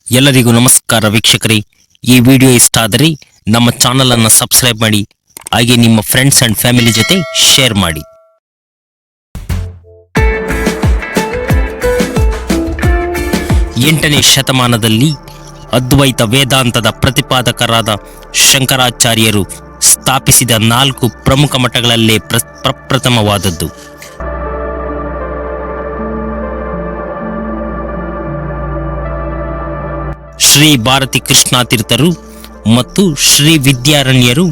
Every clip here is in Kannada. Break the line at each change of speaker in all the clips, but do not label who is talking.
ಎಲ್ಲರಿಗೂ ನಮಸ್ಕಾರ ವೀಕ್ಷಕರೇ. ಈ ವಿಡಿಯೋ ಇಷ್ಟ ಆದರೆ ನಮ್ಮ ಚಾನಲ್ ಅನ್ನು ಸಬ್ಸ್ಕ್ರೈಬ್ ಮಾಡಿ, ಹಾಗೆ ನಿಮ್ಮ ಫ್ರೆಂಡ್ಸ್ ಅಂಡ್ ಫ್ಯಾಮಿಲಿ ಜೊತೆ ಶೇರ್ ಮಾಡಿ. ಎಂಟನೇ ಶತಮಾನದಲ್ಲಿ ಅದ್ವೈತ ವೇದಾಂತದ ಪ್ರತಿಪಾದಕರಾದ ಶಂಕರಾಚಾರ್ಯರು ಸ್ಥಾಪಿಸಿದ 4 ಪ್ರಮುಖ ಮಠಗಳಲ್ಲೇ ಪ್ರಪ್ರಥಮವಾದದ್ದು. ಶ್ರೀ ಭಾರತಿ ಕೃಷ್ಣಾತೀರ್ಥರು ಮತ್ತು ಶ್ರೀ ವಿದ್ಯಾರಣ್ಯರು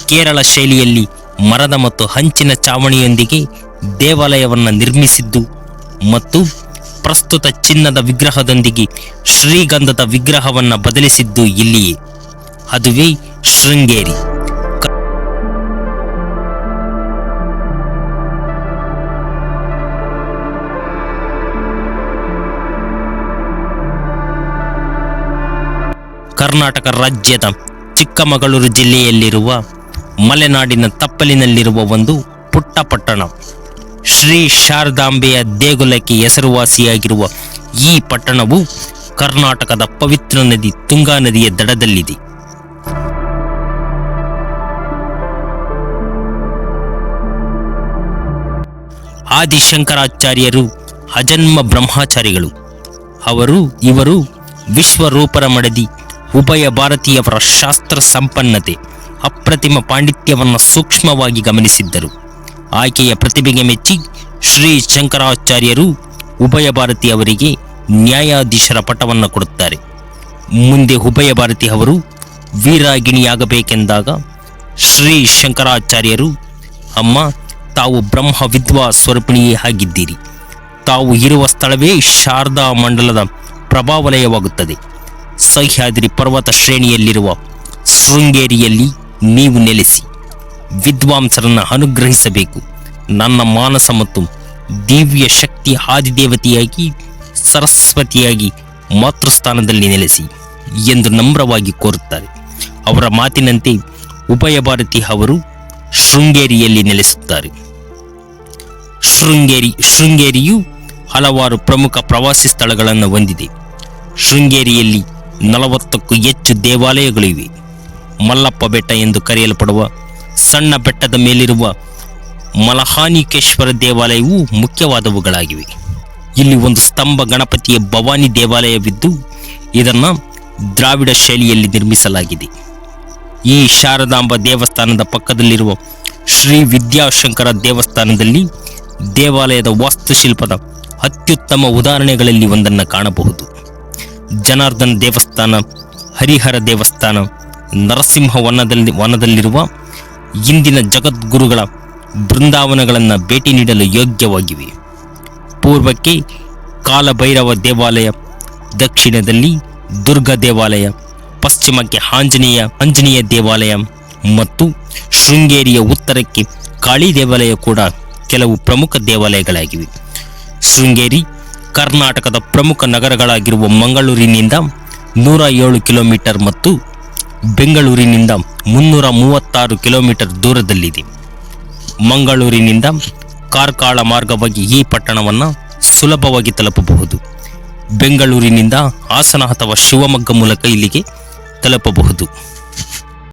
ಕೇರಳ ಶೈಲಿಯಲ್ಲಿ ಮರದ ಮತ್ತು ಹಂಚಿನ ಚಾವಣಿಯೊಂದಿಗೆ ದೇವಾಲಯವನ್ನು ನಿರ್ಮಿಸಿದ್ದು ಮತ್ತು ಪ್ರಸ್ತುತ ಚಿನ್ನದ ವಿಗ್ರಹದೊಂದಿಗೆ ಶ್ರೀಗಂಧದ ವಿಗ್ರಹವನ್ನು ಬದಲಿಸಿದ್ದು ಇಲ್ಲಿಯೇ. ಅದುವೇ ಶೃಂಗೇರಿ. ಕರ್ನಾಟಕ ರಾಜ್ಯದ ಚಿಕ್ಕಮಗಳೂರು ಜಿಲ್ಲೆಯಲ್ಲಿರುವ ಮಲೆನಾಡಿನ ತಪ್ಪಲಿನಲ್ಲಿರುವ ಒಂದು ಪುಟ್ಟ ಪಟ್ಟಣ. ಶ್ರೀ ಶಾರದಾಂಬೆಯ ದೇಗುಲಕ್ಕೆ ಹೆಸರುವಾಸಿಯಾಗಿರುವ ಈ ಪಟ್ಟಣವು ಕರ್ನಾಟಕದ ಪವಿತ್ರ ನದಿ ತುಂಗಾ ನದಿಯ ದಡದಲ್ಲಿದೆ. ಆದಿಶಂಕರಾಚಾರ್ಯರು ಅಜನ್ಮ ಬ್ರಹ್ಮಚಾರಿಗಳು. ಇವರು ವಿಶ್ವರೂಪರ ಮಡದಿ, ಉಭಯ ಭಾರತೀಯವರ ಶಾಸ್ತ್ರ ಸಂಪನ್ನತೆ, ಅಪ್ರತಿಮ ಪಾಂಡಿತ್ಯವನ್ನು ಸೂಕ್ಷ್ಮವಾಗಿ ಗಮನಿಸಿದ್ದರು. ಆಕೆಯ ಪ್ರತಿಭೆಗೆ ಮೆಚ್ಚಿ ಶ್ರೀ ಶಂಕರಾಚಾರ್ಯರು ಉಭಯ ಭಾರತಿ ಅವರಿಗೆ ನ್ಯಾಯಾಧೀಶರ ಪಟ್ಟವನ್ನು ಕೊಡುತ್ತಾರೆ. ಮುಂದೆ ಉಭಯ ಭಾರತಿ ಅವರು ವೀರಾಗಿಣಿಯಾಗಬೇಕೆಂದಾಗ ಶ್ರೀ ಶಂಕರಾಚಾರ್ಯರು, ಅಮ್ಮ, ತಾವು ಬ್ರಹ್ಮ ವಿದ್ವಾ ಸ್ವರೂಪಿಣಿಯೇ ಆಗಿದ್ದೀರಿ. ತಾವು ಇರುವ ಸ್ಥಳವೇ ಶಾರದಾ ಮಂಡಲದ ಪ್ರಭಾವಲಯವಾಗುತ್ತದೆ. ಸಹ್ಯಾದ್ರಿ ಪರ್ವತ ಶ್ರೇಣಿಯಲ್ಲಿರುವ ಶೃಂಗೇರಿಯಲ್ಲಿ ನೀವು ನೆಲೆಸಿ ವಿದ್ವಾಂಸರನ್ನು ಅನುಗ್ರಹಿಸಬೇಕು. ನನ್ನ ಮಾನಸ ಮತ್ತು ದಿವ್ಯ ಶಕ್ತಿ ಆದಿದೇವತೆಯಾಗಿ ಸರಸ್ವತಿಯಾಗಿ ಮಾತೃಸ್ಥಾನದಲ್ಲಿ ನೆಲೆಸಿ ಎಂದು ನಮ್ರವಾಗಿ ಕೋರುತ್ತಾರೆ. ಅವರ ಮಾತಿನಂತೆ ಉಭಯ ಭಾರತಿ ಅವರು ಶೃಂಗೇರಿಯಲ್ಲಿ ನೆಲೆಸುತ್ತಾರೆ. ಶೃಂಗೇರಿಯು ಹಲವಾರು ಪ್ರಮುಖ ಪ್ರವಾಸಿ ಸ್ಥಳಗಳನ್ನು ಹೊಂದಿದೆ. ಶೃಂಗೇರಿಯಲ್ಲಿ 40ಕ್ಕೂ ಹೆಚ್ಚು ದೇವಾಲಯಗಳಿವೆ. ಮಲ್ಲಪ್ಪ ಬೆಟ್ಟ ಎಂದು ಕರೆಯಲ್ಪಡುವ ಸಣ್ಣ ಬೆಟ್ಟದ ಮೇಲಿರುವ ಮಲಹಾನಿಕೇಶ್ವರ ದೇವಾಲಯವು ಮುಖ್ಯವಾದವುಗಳಾಗಿವೆ. ಇಲ್ಲಿ ಒಂದು ಸ್ತಂಭ ಗಣಪತಿಯ ಭವಾನಿ ದೇವಾಲಯವಿದ್ದು ಇದನ್ನು ದ್ರಾವಿಡ ಶೈಲಿಯಲ್ಲಿ ನಿರ್ಮಿಸಲಾಗಿದೆ. ಈ ಶಾರದಾಂಬ ದೇವಸ್ಥಾನದ ಪಕ್ಕದಲ್ಲಿರುವ ಶ್ರೀ ವಿದ್ಯಾಶಂಕರ ದೇವಸ್ಥಾನದಲ್ಲಿ ದೇವಾಲಯದ ವಾಸ್ತುಶಿಲ್ಪದ ಅತ್ಯುತ್ತಮ ಉದಾಹರಣೆಗಳಲ್ಲಿ ಒಂದನ್ನು ಕಾಣಬಹುದು. ಜನಾರ್ದನ ದೇವಸ್ಥಾನ, ಹರಿಹರ ದೇವಸ್ಥಾನ, ನರಸಿಂಹ ವನದಲ್ಲಿರುವ ಇಂದಿನ ಜಗದ್ಗುರುಗಳ ಬೃಂದಾವನಗಳನ್ನು ಭೇಟಿ ನೀಡಲು ಯೋಗ್ಯವಾಗಿವೆ. ಪೂರ್ವಕ್ಕೆ ಕಾಲಭೈರವ ದೇವಾಲಯ, ದಕ್ಷಿಣದಲ್ಲಿ ದುರ್ಗ ದೇವಾಲಯ, ಪಶ್ಚಿಮಕ್ಕೆ ಆಂಜನೇಯ ದೇವಾಲಯ ಮತ್ತು ಶೃಂಗೇರಿಯ ಉತ್ತರಕ್ಕೆ ಕಾಳಿ ದೇವಾಲಯ ಕೂಡ ಕೆಲವು ಪ್ರಮುಖ ದೇವಾಲಯಗಳಾಗಿವೆ. ಶೃಂಗೇರಿ ಕರ್ನಾಟಕದ ಪ್ರಮುಖ ನಗರಗಳಾಗಿರುವ ಮಂಗಳೂರಿನಿಂದ 107 ಕಿಲೋಮೀಟರ್ ಮತ್ತು ಬೆಂಗಳೂರಿನಿಂದ 336 ಕಿಲೋಮೀಟರ್ ದೂರದಲ್ಲಿದೆ. ಮಂಗಳೂರಿನಿಂದ ಕಾರ್ಕಳ ಮಾರ್ಗವಾಗಿ ಈ ಪಟ್ಟಣವನ್ನು ಸುಲಭವಾಗಿ ತಲುಪಬಹುದು. ಬೆಂಗಳೂರಿನಿಂದ ಹಾಸನ ಅಥವಾ ಶಿವಮೊಗ್ಗ ಮೂಲಕ ಇಲ್ಲಿಗೆ ತಲುಪಬಹುದು.